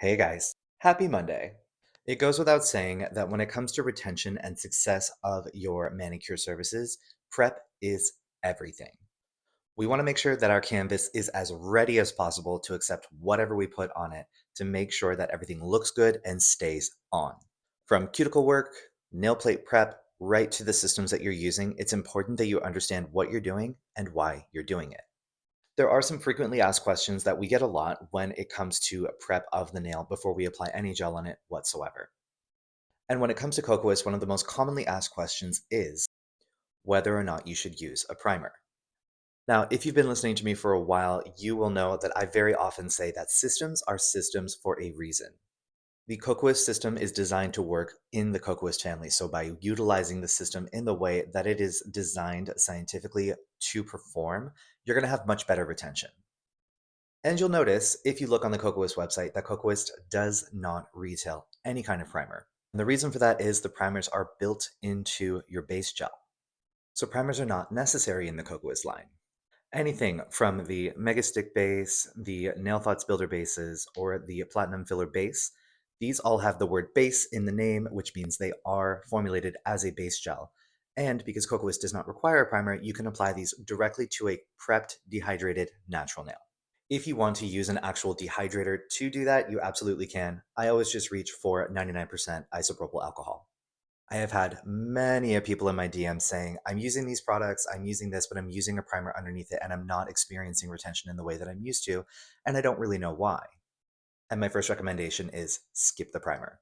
Hey guys, happy Monday. It goes without saying that when it comes to retention and success of your manicure services, prep is everything. We want to make sure that our canvas is as ready as possible to accept whatever we put on it to make sure that everything looks good and stays on. From cuticle work, nail plate prep, right to the systems that you're using, it's important that you understand what you're doing and why you're doing it. There are some frequently asked questions that we get a lot when it comes to prep of the nail before we apply any gel on it whatsoever. And when it comes to Kokoist, one of the most commonly asked questions is whether or not you should use a primer. Now, if you've been listening to me for a while, you will know that I very often say that systems are systems for a reason. The Kokoist system is designed to work in the Kokoist family. So, by utilizing the system in the way that it is designed scientifically to perform, you're going to have much better retention. And you'll notice if you look on the Kokoist website that Kokoist does not retail any kind of primer. And the reason for that is the primers are built into your base gel. So primers are not necessary in the Kokoist line. Anything from the Mega Stick base, the Nail Thoughts Builder bases, or the Platinum Filler base, these all have the word base in the name, which means they are formulated as a base gel. And because Kokoist does not require a primer, you can apply these directly to a prepped, dehydrated natural nail. If you want to use an actual dehydrator to do that, you absolutely can. I always just reach for 99% isopropyl alcohol. I have had many a people in my DMs saying, I'm using these products, I'm using this, but I'm using a primer underneath it, and I'm not experiencing retention in the way that I'm used to, and I don't really know why. And my first recommendation is skip the primer.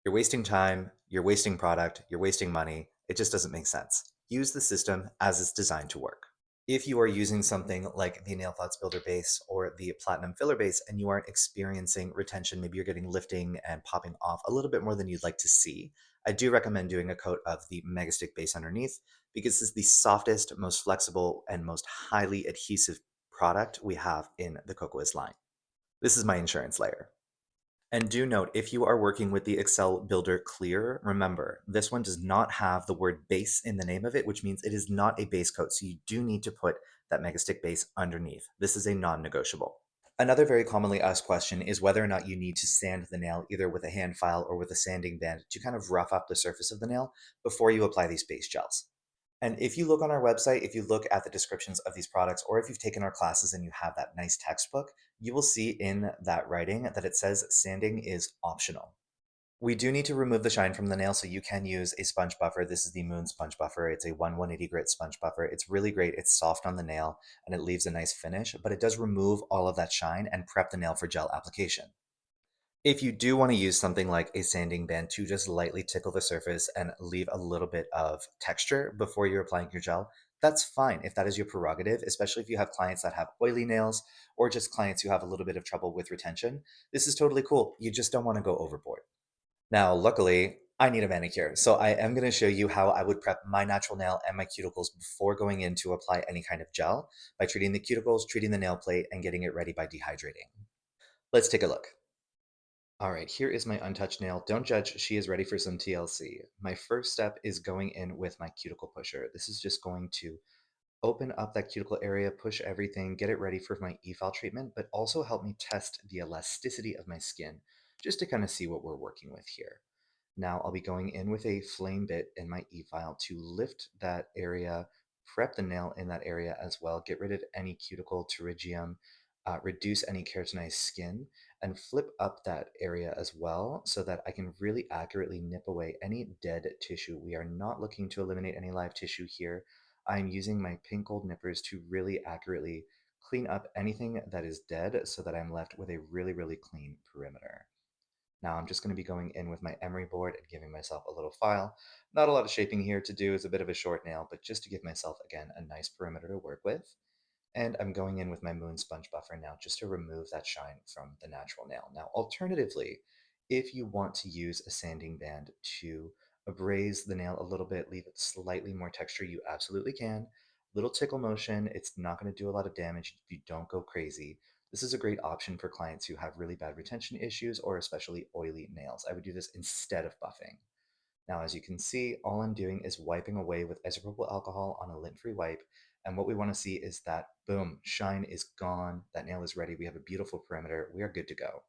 You're wasting time, you're wasting product, you're wasting money. It just doesn't make sense. Use the system as it's designed to work. If you are using something like the Nail Thoughts Builder base or the Platinum Filler base and you aren't experiencing retention, maybe you're getting lifting and popping off a little bit more than you'd like to see, I do recommend doing a coat of the Megastick base underneath because it's the softest, most flexible, and most highly adhesive product we have in the Cocoa's line. This is my insurance layer. And do note, if you are working with the Excel Builder Clear, remember, this one does not have the word base in the name of it, which means it is not a base coat. So you do need to put that Megastick base underneath. This is a non-negotiable. Another very commonly asked question is whether or not you need to sand the nail either with a hand file or with a sanding band to kind of rough up the surface of the nail before you apply these base gels. And if you look on our website, if you look at the descriptions of these products, or if you've taken our classes and you have that nice textbook, you will see in that writing that it says sanding is optional. We do need to remove the shine from the nail, so you can use a sponge buffer. This is the Moon sponge buffer. It's a 180 grit sponge buffer. It's really great. It's soft on the nail and it leaves a nice finish, but it does remove all of that shine and prep the nail for gel application. If you do want to use something like a sanding band to just lightly tickle the surface and leave a little bit of texture before you're applying your gel, that's fine if that is your prerogative, especially if you have clients that have oily nails or just clients who have a little bit of trouble with retention. This is totally cool. You just don't want to go overboard. Now, luckily, I need a manicure, so I am going to show you how I would prep my natural nail and my cuticles before going in to apply any kind of gel by treating the cuticles, treating the nail plate, and getting it ready by dehydrating. Let's take a look. All right, here is my untouched nail. Don't judge, she is ready for some TLC. My first step is going in with my cuticle pusher. This is just going to open up that cuticle area, push everything, get it ready for my e-file treatment, but also help me test the elasticity of my skin, just to kind of see what we're working with here. Now I'll be going in with a flame bit in my e-file to lift that area, prep the nail in that area as well, get rid of any cuticle pterygium, reduce any keratinized skin, and flip up that area as well so that I can really accurately nip away any dead tissue. We are not looking to eliminate any live tissue here. I'm using my pink gold nippers to really accurately clean up anything that is dead so that I'm left with a really, really clean perimeter. Now I'm just going to be going in with my emery board and giving myself a little file. Not a lot of shaping here to do, it's a bit of a short nail, but just to give myself, again, a nice perimeter to work with. And I'm going in with my Moon sponge buffer now just to remove that shine from the natural nail. Now, alternatively, if you want to use a sanding band to abrase the nail a little bit, leave it slightly more texture, you absolutely can. Little tickle motion, it's not going to do a lot of damage if you don't go crazy. This is a great option for clients who have really bad retention issues or especially oily nails. I would do this instead of buffing. Now, as you can see, all I'm doing is wiping away with isopropyl alcohol on a lint-free wipe. And what we want to see is that, boom, shine is gone. That nail is ready. We have a beautiful perimeter. We are good to go.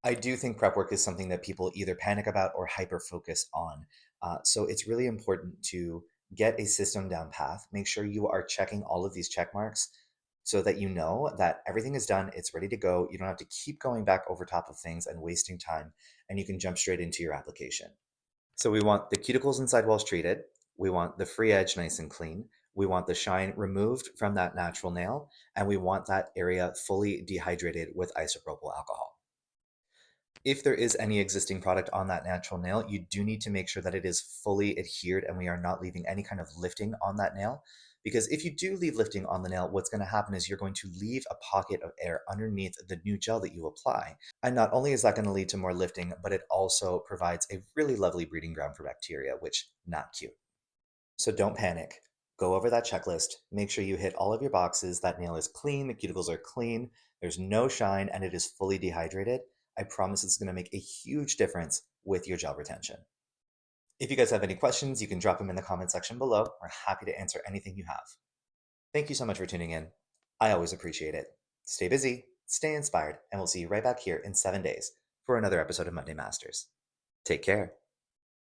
I do think prep work is something that people either panic about or hyper focus on. So it's really important to get a system down path. Make sure you are checking all of these check marks so that you know that everything is done, it's ready to go. You don't have to keep going back over top of things and wasting time, and you can jump straight into your application. So we want the cuticles and sidewalls treated. We want the free edge nice and clean. We want the shine removed from that natural nail, and we want that area fully dehydrated with isopropyl alcohol. If there is any existing product on that natural nail, you do need to make sure that it is fully adhered and we are not leaving any kind of lifting on that nail. Because if you do leave lifting on the nail, what's going to happen is you're going to leave a pocket of air underneath the new gel that you apply. And not only is that going to lead to more lifting, but it also provides a really lovely breeding ground for bacteria, which not cute. So don't panic. Go over that checklist. Make sure you hit all of your boxes. That nail is clean, the cuticles are clean, there's no shine, and it is fully dehydrated. I promise it's going to make a huge difference with your gel retention. If you guys have any questions, you can drop them in the comment section below. We're happy to answer anything you have. Thank you so much for tuning in. I always appreciate it. Stay busy, stay inspired, and we'll see you right back here in 7 days for another episode of Monday Masters. Take care.